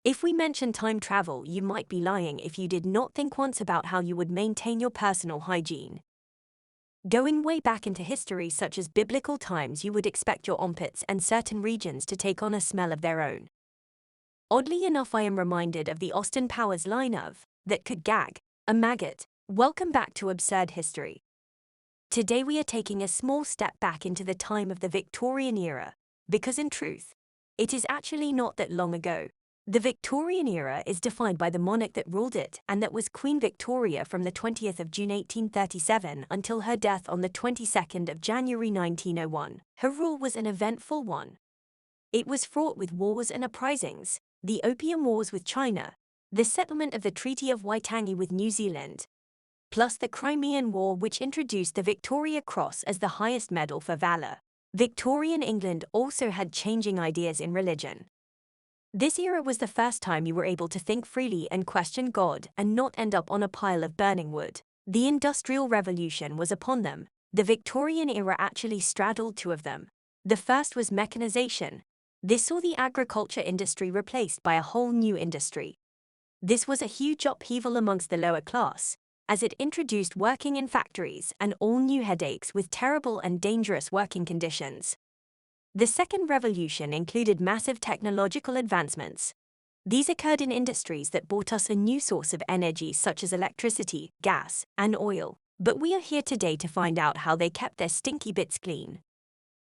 If we mention time travel, you might be lying if you did not think once about how you would maintain your personal hygiene. Going way back into history, such as biblical times, you would expect your armpits and certain regions to take on a smell of their own. Oddly enough, I am reminded of the Austin Powers line of, "That could gag a maggot." Welcome back to Absurd History. Today we are taking a small step back into the time of the Victorian era, because in truth, it is actually not that long ago. The Victorian era is defined by the monarch that ruled it, and that was Queen Victoria from the 20th of June 1837 until her death on the 22nd of January 1901. Her rule was an eventful one. It was fraught with wars and uprisings, the Opium Wars with China, the settlement of the Treaty of Waitangi with New Zealand, plus the Crimean War, which introduced the Victoria Cross as the highest medal for valor. Victorian England also had changing ideas in religion. This era was the first time you were able to think freely and question God and not end up on a pile of burning wood. The Industrial Revolution was upon them. The Victorian era actually straddled two of them. The first was mechanization. This saw the agriculture industry replaced by a whole new industry. This was a huge upheaval amongst the lower class, as it introduced working in factories and all new headaches with terrible and dangerous working conditions. The second revolution included massive technological advancements. These occurred in industries that brought us a new source of energy such as electricity, gas, and oil. But we are here today to find out how they kept their stinky bits clean.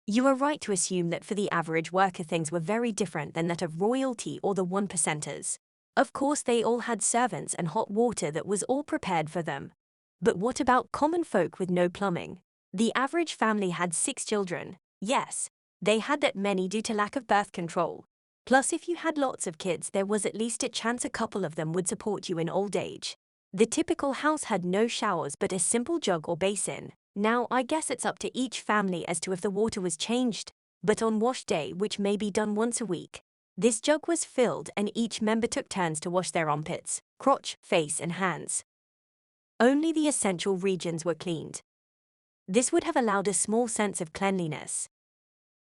You are right to assume that for the average worker things were very different than that of royalty or the 1%ers. Of course, they all had servants and hot water that was all prepared for them. But what about common folk with no plumbing? The average family had 6 children. Yes, they had that many due to lack of birth control. Plus, if you had lots of kids, there was at least a chance a couple of them would support you in old age. The typical house had no showers but a simple jug or basin. Now, I guess it's up to each family as to if the water was changed, but on wash day, which may be done once a week, this jug was filled and each member took turns to wash their armpits, crotch, face, and hands. Only the essential regions were cleaned. This would have allowed a small sense of cleanliness.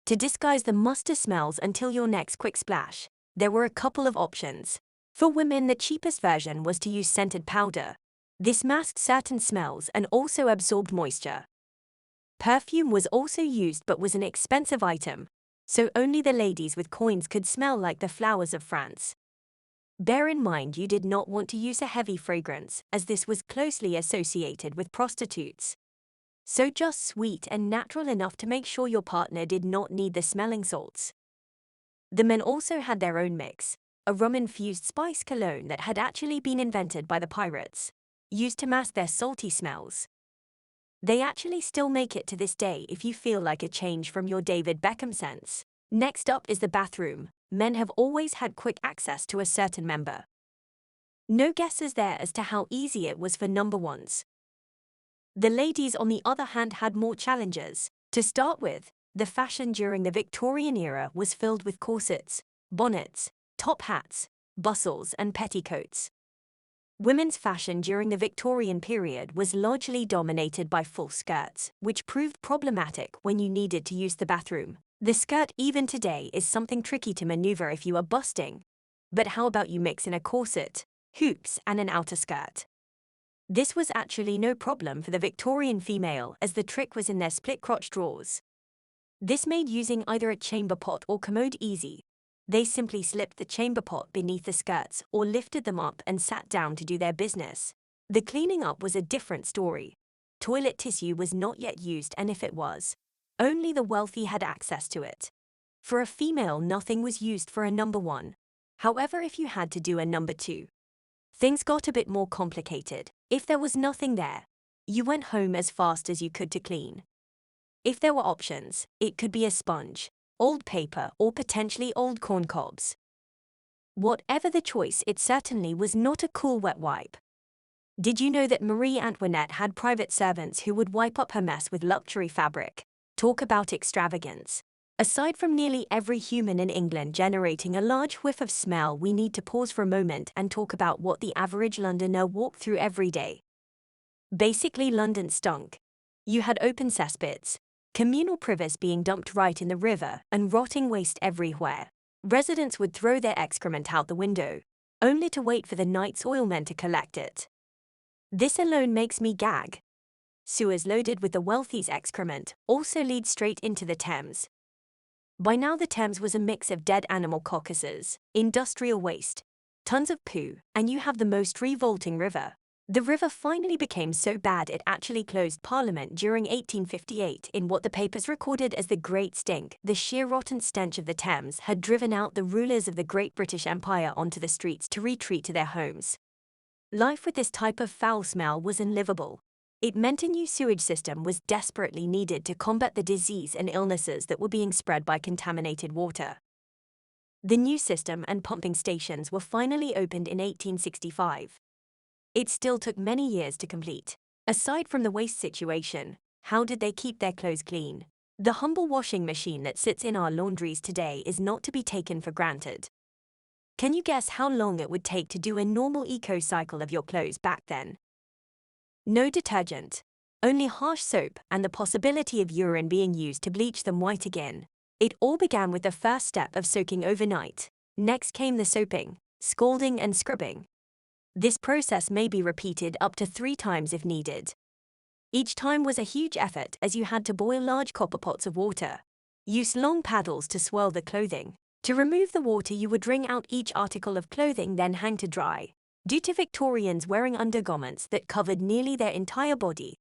To disguise the musty smells until your next quick splash, there were a couple of options. For women, the cheapest version was to use scented powder. This masked certain smells and also absorbed moisture. Perfume was also used but was an expensive item, so only the ladies with coins could smell like the flowers of France. Bear in mind you did not want to use a heavy fragrance, as this was closely associated with prostitutes. So just sweet and natural enough to make sure your partner did not need the smelling salts. The men also had their own mix, a rum-infused spice cologne that had actually been invented by the pirates, used to mask their salty smells. They actually still make it to this day if you feel like a change from your David Beckham scents. Next up is the bathroom. Men have always had quick access to a certain member. No guesses there as to how easy it was for number ones. The ladies, on the other hand, had more challenges. To start with, the fashion during the Victorian era was filled with corsets, bonnets, top hats, bustles, and petticoats. Women's fashion during the Victorian period was largely dominated by full skirts, which proved problematic when you needed to use the bathroom. The skirt even today is something tricky to maneuver if you are busting. But how about you mix in a corset, hoops, and an outer skirt? This was actually no problem for the Victorian female, as the trick was in their split crotch drawers. This made using either a chamber pot or commode easy. They simply slipped the chamber pot beneath the skirts or lifted them up and sat down to do their business. The cleaning up was a different story. Toilet tissue was not yet used, and if it was, only the wealthy had access to it. For a female, nothing was used for a number one. However, if you had to do a number two, things got a bit more complicated. If there was nothing there, you went home as fast as you could to clean. If there were options, it could be a sponge, old paper, or potentially old corn cobs. Whatever the choice, it certainly was not a cool wet wipe. Did you know that Marie Antoinette had private servants who would wipe up her mess with luxury fabric? Talk about extravagance. Aside from nearly every human in England generating a large whiff of smell, we need to pause for a moment and talk about what the average Londoner walked through every day. Basically, London stunk. You had open cesspits, communal privies being dumped right in the river, and rotting waste everywhere. Residents would throw their excrement out the window, only to wait for the night's oilmen to collect it. This alone makes me gag. Sewers loaded with the wealthy's excrement also lead straight into the Thames. By now the Thames was a mix of dead animal carcasses, industrial waste, tons of poo, and you have the most revolting river. The river finally became so bad it actually closed Parliament during 1858 in what the papers recorded as the Great Stink. The sheer rotten stench of the Thames had driven out the rulers of the Great British Empire onto the streets to retreat to their homes. Life with this type of foul smell was unlivable. It meant a new sewage system was desperately needed to combat the disease and illnesses that were being spread by contaminated water. The new system and pumping stations were finally opened in 1865. It still took many years to complete. Aside from the waste situation, how did they keep their clothes clean? The humble washing machine that sits in our laundries today is not to be taken for granted. Can you guess how long it would take to do a normal eco-cycle of your clothes back then? No detergent, only harsh soap and the possibility of urine being used to bleach them white again. It all began with the first step of soaking overnight. Next came the soaping, scalding and scrubbing. This process may be repeated up to 3 times if needed. Each time was a huge effort as you had to boil large copper pots of water. Use long paddles to swirl the clothing. To remove the water you would wring out each article of clothing then hang to dry. Due to Victorians wearing undergarments that covered nearly their entire body,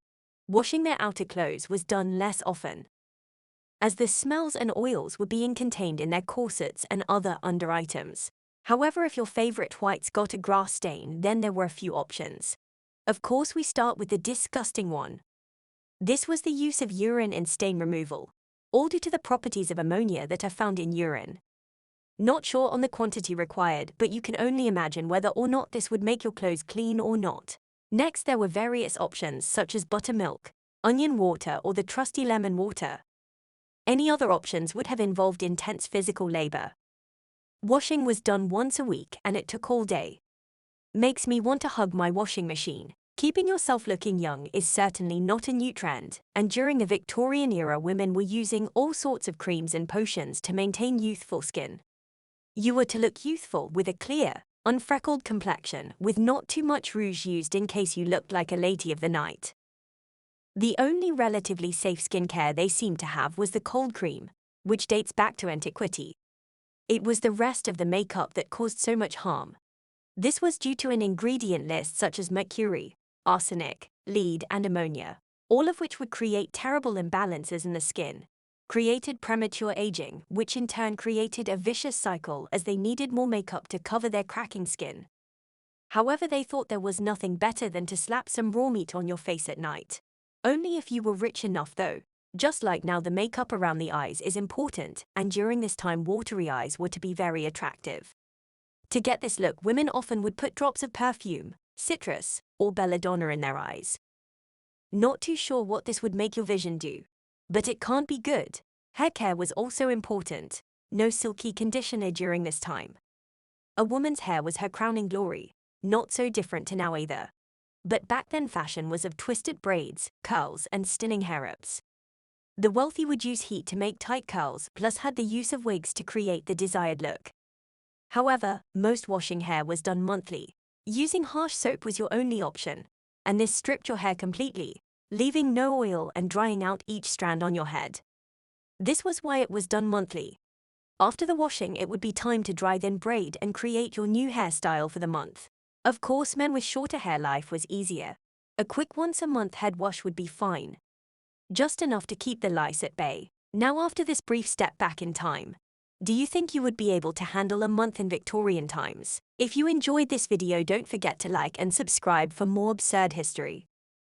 washing their outer clothes was done less often, as the smells and oils were being contained in their corsets and other under items. However, if your favorite whites got a grass stain, then there were a few options. Of course, we start with the disgusting one. This was the use of urine in stain removal, all due to the properties of ammonia that are found in urine. Not sure on the quantity required, but you can only imagine whether or not this would make your clothes clean or not. Next, there were various options such as buttermilk, onion water, or the trusty lemon water. Any other options would have involved intense physical labor. Washing was done once a week and it took all day. Makes me want to hug my washing machine. Keeping yourself looking young is certainly not a new trend, and during the Victorian era women were using all sorts of creams and potions to maintain youthful skin. You were to look youthful with a clear, unfreckled complexion with not too much rouge used in case you looked like a lady of the night. The only relatively safe skincare they seemed to have was the cold cream, which dates back to antiquity. It was the rest of the makeup that caused so much harm. This was due to an ingredient list such as mercury, arsenic, lead, and ammonia, all of which would create terrible imbalances in the skin, created premature aging, which in turn created a vicious cycle as they needed more makeup to cover their cracking skin. However, they thought there was nothing better than to slap some raw meat on your face at night. Only if you were rich enough though. Just like now, the makeup around the eyes is important, and during this time watery eyes were to be very attractive. To get this look, women often would put drops of perfume, citrus, or belladonna in their eyes. Not too sure what this would make your vision do, but it can't be good. Hair care was also important. No silky conditioner during this time. A woman's hair was her crowning glory, not so different to now either. But back then fashion was of twisted braids, curls, and stunning hair-ups. The wealthy would use heat to make tight curls, plus had the use of wigs to create the desired look. However, most washing hair was done monthly. Using harsh soap was your only option, and this stripped your hair completely, leaving no oil and drying out each strand on your head. This was why it was done monthly. After the washing, it would be time to dry, then braid and create your new hairstyle for the month. Of course, men with shorter hair life was easier. A quick once-a-month head wash would be fine, just enough to keep the lice at bay. Now, after this brief step back in time, do you think you would be able to handle a month in Victorian times? If you enjoyed this video, don't forget to like and subscribe for more absurd history.